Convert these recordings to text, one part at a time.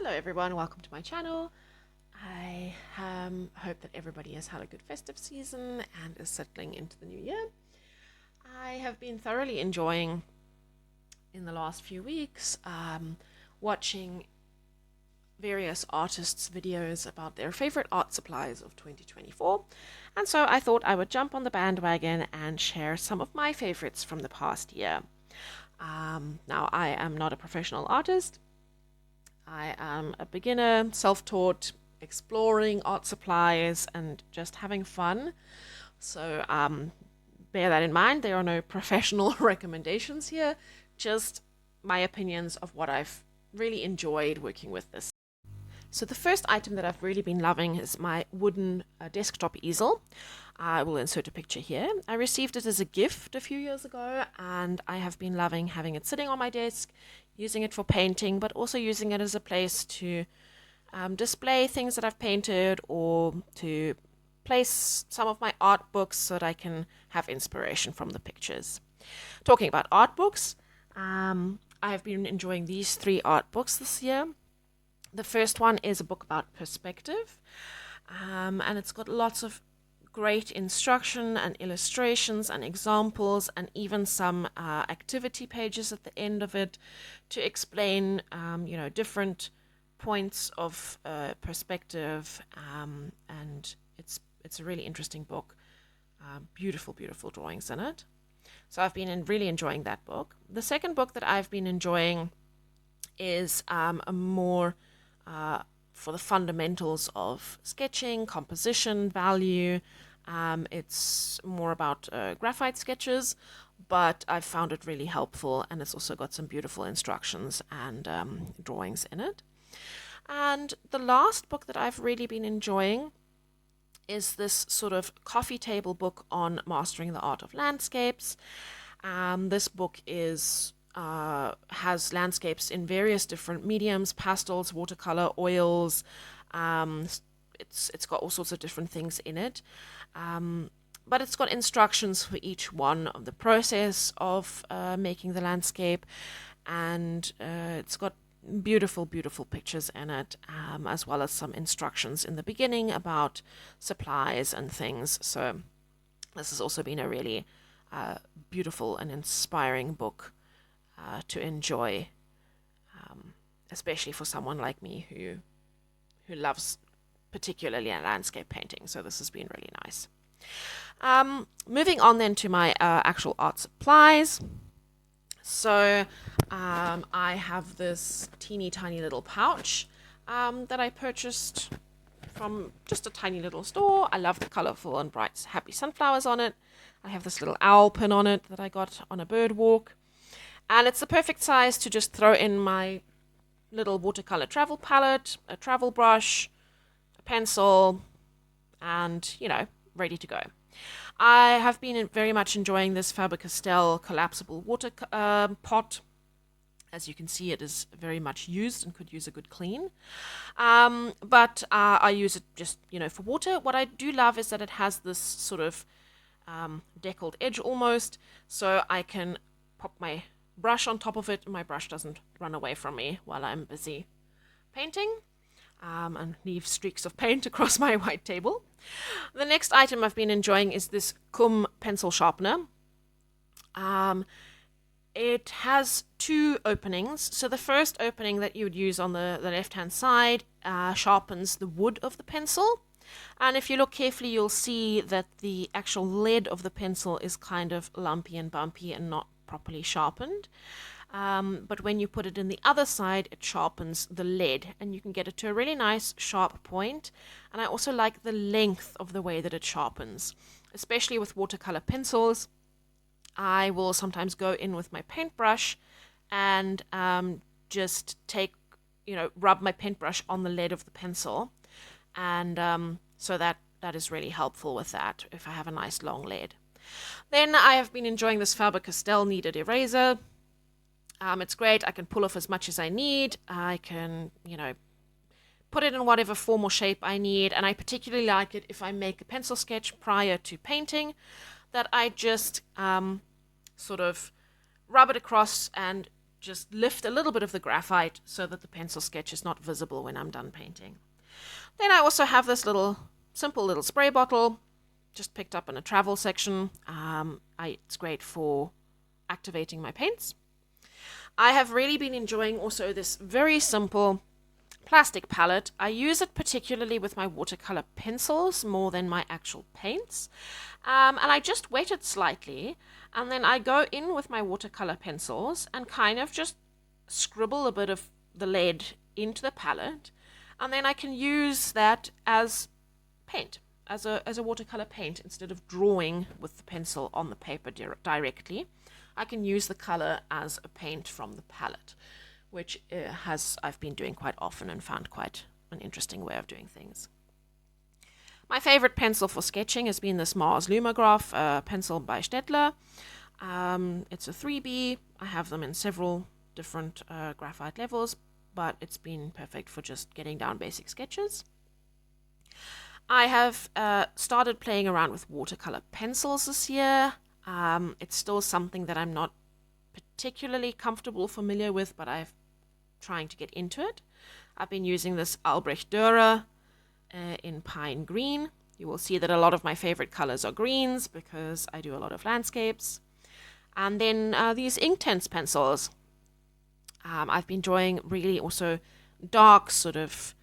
Hello everyone, welcome to my channel. I hope that everybody has had a good festive season and is settling into the new year. I have been thoroughly enjoying, in the last few weeks, watching various artists' videos about their favorite art supplies of 2024, and so I thought I would jump on the bandwagon and share some of my favorites from the past year. Now, I am not a professional artist. I am a beginner, self-taught, exploring art supplies and just having fun. So bear that in mind. There are no professional recommendations here, just my opinions of what I've really enjoyed working with this. So the first item that I've really been loving is my wooden desktop easel. I will insert a picture here. I received it as a gift a few years ago, and I have been loving having it sitting on my desk, using it for painting, but also using it as a place to display things that I've painted or to place some of my art books so that I can have inspiration from the pictures. Talking about art books, I have been enjoying these three art books this year. The first one is a book about perspective, and it's got lots of great instruction and illustrations and examples and even some activity pages at the end of it to explain, different points of perspective, and it's a really interesting book. Beautiful, beautiful drawings in it. So I've been really enjoying that book. The second book that I've been enjoying is a more for the fundamentals of sketching, composition, value. It's more about graphite sketches, but I've found it really helpful, and it's also got some beautiful instructions and drawings in it. And the last book that I've really been enjoying is this sort of coffee table book on mastering the art of landscapes. This book has landscapes in various different mediums: pastels, watercolor, oils. It's got all sorts of different things in it, but it's got instructions for each one of the process of making the landscape, and it's got beautiful, beautiful pictures in it, as well as some instructions in the beginning about supplies and things. So this has also been a really beautiful and inspiring book to enjoy, especially for someone like me who loves particularly landscape painting. So this has been really nice. Moving on then to my actual art supplies. So I have this teeny tiny little pouch that I purchased from just a tiny little store. I love the colorful and bright happy sunflowers on it. I have this little owl pin on it that I got on a bird walk. And it's the perfect size to just throw in my little watercolor travel palette, a travel brush, a pencil, and, ready to go. I have been very much enjoying this Faber-Castell collapsible water pot. As you can see, it is very much used and could use a good clean. But I use it just, for water. What I do love is that it has this sort of deckled edge almost, so I can pop my brush on top of it and my brush doesn't run away from me while I'm busy painting and leave streaks of paint across my white table. The next item I've been enjoying is this Cum pencil sharpener. It has two openings. So the first opening that you would use on the left-hand side sharpens the wood of the pencil. And if you look carefully, you'll see that the actual lead of the pencil is kind of lumpy and bumpy and not properly sharpened. But when you put it in the other side, it sharpens the lead, and you can get it to a really nice sharp point. And I also like the length of the way that it sharpens, especially with watercolor pencils. I will sometimes go in with my paintbrush and just rub my paintbrush on the lead of the pencil, and so that is really helpful with that if I have a nice long lead. Then I have been enjoying this Faber-Castell kneaded eraser. It's great. I can pull off as much as I need. I can, put it in whatever form or shape I need. And I particularly like it if I make a pencil sketch prior to painting, that I just sort of rub it across and just lift a little bit of the graphite so that the pencil sketch is not visible when I'm done painting. Then I also have this simple little spray bottle, just picked up in a travel section. It's great for activating my paints. I have really been enjoying also this very simple plastic palette. I use it particularly with my watercolor pencils more than my actual paints. And I just wet it slightly, and then I go in with my watercolor pencils and kind of just scribble a bit of the lead into the palette, and then I can use that as paint, as a watercolor paint. Instead of drawing with the pencil on the paper directly, I can use the color as a paint from the palette, which I've been doing quite often and found quite an interesting way of doing things. My favorite pencil for sketching has been this Mars Lumograph pencil by Staedtler. It's a 3B. I have them in several different graphite levels, but it's been perfect for just getting down basic sketches. I have started playing around with watercolor pencils this year. It's still something that I'm not particularly comfortable, familiar with, but I'm trying to get into it. I've been using this Albrecht Dürer in pine green. You will see that a lot of my favorite colors are greens because I do a lot of landscapes. And then these Inktense pencils. I've been enjoying really also dark sort of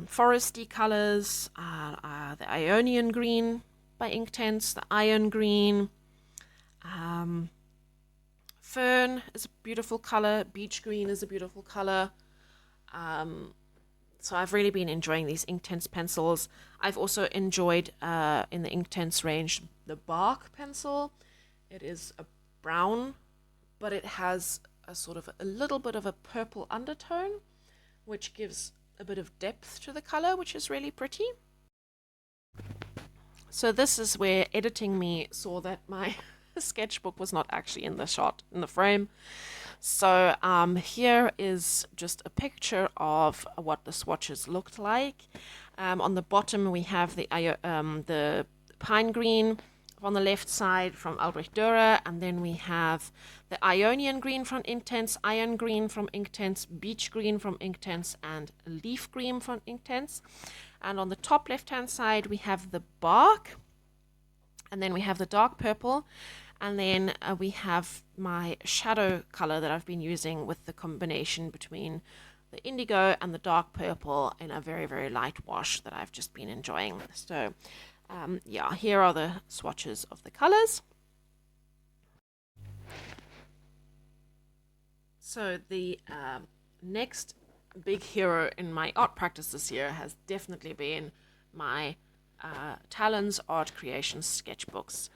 foresty colors. The Ionian green by Inktense, the iron green. Fern is a beautiful color. Beach green is a beautiful color. So I've really been enjoying these Inktense pencils. I've also enjoyed in the Inktense range the Bark pencil. It is a brown, but it has a sort of a little bit of a purple undertone, which gives a bit of depth to the color, which is really pretty. So this is where editing me saw that my sketchbook was not actually in the shot, in the frame. So here is just a picture of what the swatches looked like. On the bottom we have the pine green on the left side from Albrecht Dürer, and then we have the Ionian green from Inktense, iron green from Inktense, beach green from Inktense, and leaf green from Inktense. And on the top left hand side we have the bark, and then we have the dark purple, and then we have my shadow color that I've been using with the combination between the indigo and the dark purple in a very, very light wash that I've just been enjoying. So yeah, here are the swatches of the colors. So the next big hero in my art practice this year has definitely been my Talens Art Creations sketchbooks.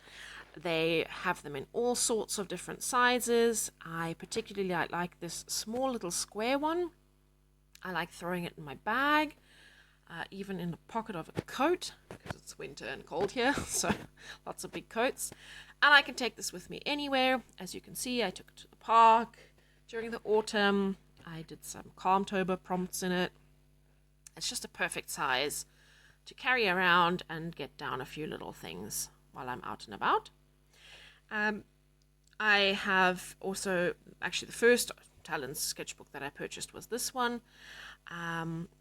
They have them in all sorts of different sizes. I particularly like this small little square one. I like throwing it in my bag, even in the pocket of a coat, because it's winter and cold here, so lots of big coats. And I can take this with me anywhere. As you can see, I took it to the park during the autumn. I did some Calmtober prompts in it. It's just a perfect size to carry around and get down a few little things while I'm out and about. I have also, actually the first Talens sketchbook that I purchased was this one,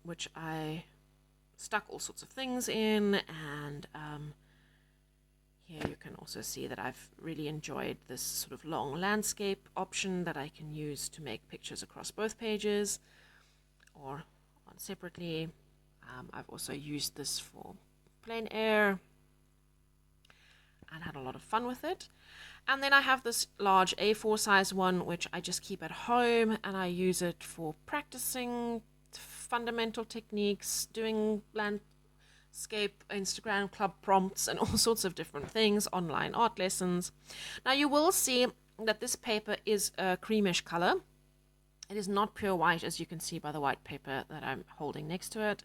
which I stuck all sorts of things in, and here you can also see that I've really enjoyed this sort of long landscape option that I can use to make pictures across both pages or on separately. I've also used this for plein air and had a lot of fun with it. And then I have this large A4 size one, which I just keep at home, and I use it for practicing fundamental techniques, doing landscape Instagram club prompts and all sorts of different things, online art lessons. Now you will see that this paper is a creamish color. It is not pure white, as you can see by the white paper that I'm holding next to it.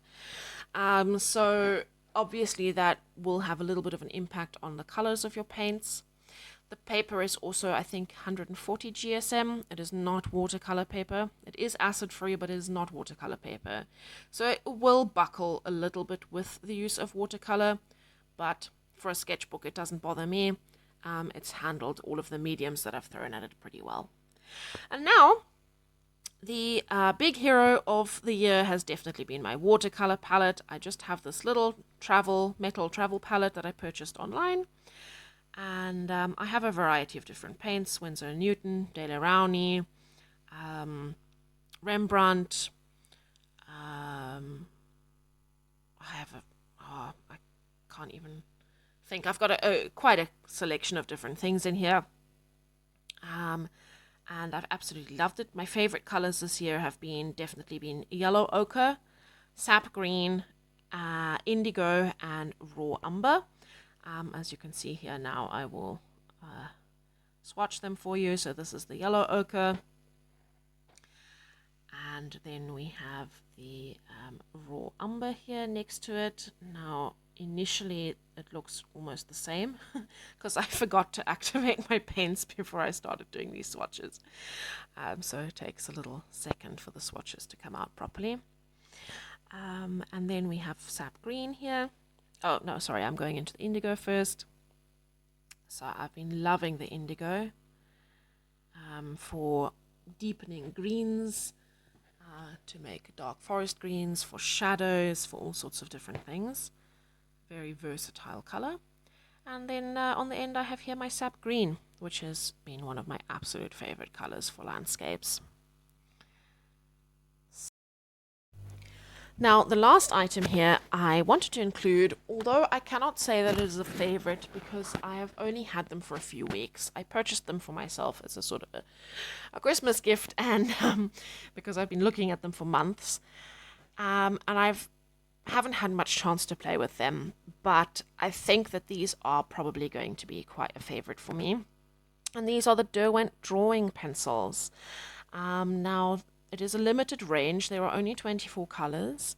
So obviously that will have a little bit of an impact on the colors of your paints. The paper is also, I think, 140 GSM. It is not watercolor paper. It is acid free, but it is not watercolor paper. So it will buckle a little bit with the use of watercolor, but for a sketchbook it doesn't bother me. It's handled all of the mediums that I've thrown at it pretty well. And now, the big hero of the year has definitely been my watercolor palette. I just have this little metal travel palette that I purchased online. And I have a variety of different paints: Winsor & Newton, Daler Rowney, Rembrandt. I have I can't even think. I've got quite a selection of different things in here. And I've absolutely loved it. My favorite colors this year have definitely been yellow ochre, sap green, indigo, and raw umber. As you can see here now, I will swatch them for you. So this is the yellow ochre, and then we have the raw umber here next to it. Now, initially it looks almost the same because I forgot to activate my paints before I started doing these swatches. So it takes a little second for the swatches to come out properly. And then we have sap green here. Oh, no, sorry, I'm going into the indigo first. So I've been loving the indigo for deepening greens, to make dark forest greens, for shadows, for all sorts of different things. Very versatile color. And then on the end I have here my sap green, which has been one of my absolute favorite colors for landscapes. Now, the last item here I wanted to include, although I cannot say that it is a favorite because I have only had them for a few weeks. I purchased them for myself as a sort of a Christmas gift, and because I've been looking at them for months, and haven't had much chance to play with them, but I think that these are probably going to be quite a favorite for me. And these are the Derwent drawing pencils. Now, it is a limited range. There are only 24 colors,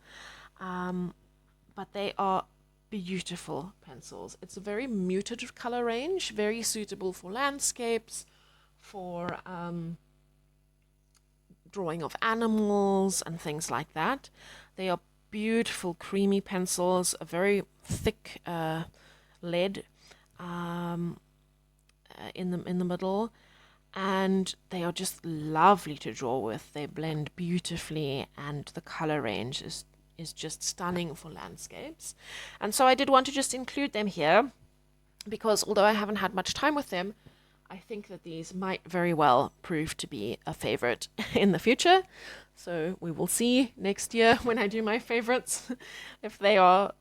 but they are beautiful pencils. It's a very muted color range, very suitable for landscapes, for drawing of animals and things like that. They are beautiful creamy pencils, a very thick lead in the middle, and they are just lovely to draw with. They blend beautifully, and the color range is just stunning for landscapes. And so I did want to just include them here because although I haven't had much time with them, I think that these might very well prove to be a favorite in the future. So we will see next year when I do my favorites if they are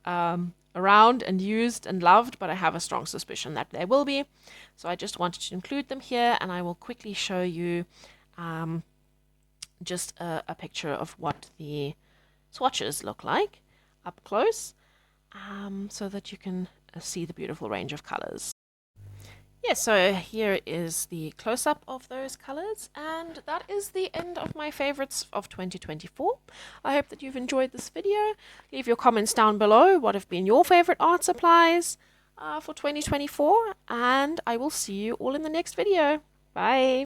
around and used and loved, but I have a strong suspicion that they will be. So I just wanted to include them here, and I will quickly show you just a picture of what the swatches look like up close, so that you can see the beautiful range of colors. Yes, so here is the close-up of those colors, and that is the end of my favorites of 2024. I hope that you've enjoyed this video. Leave your comments down below. What have been your favorite art supplies for 2024? And I will see you all in the next video. Bye!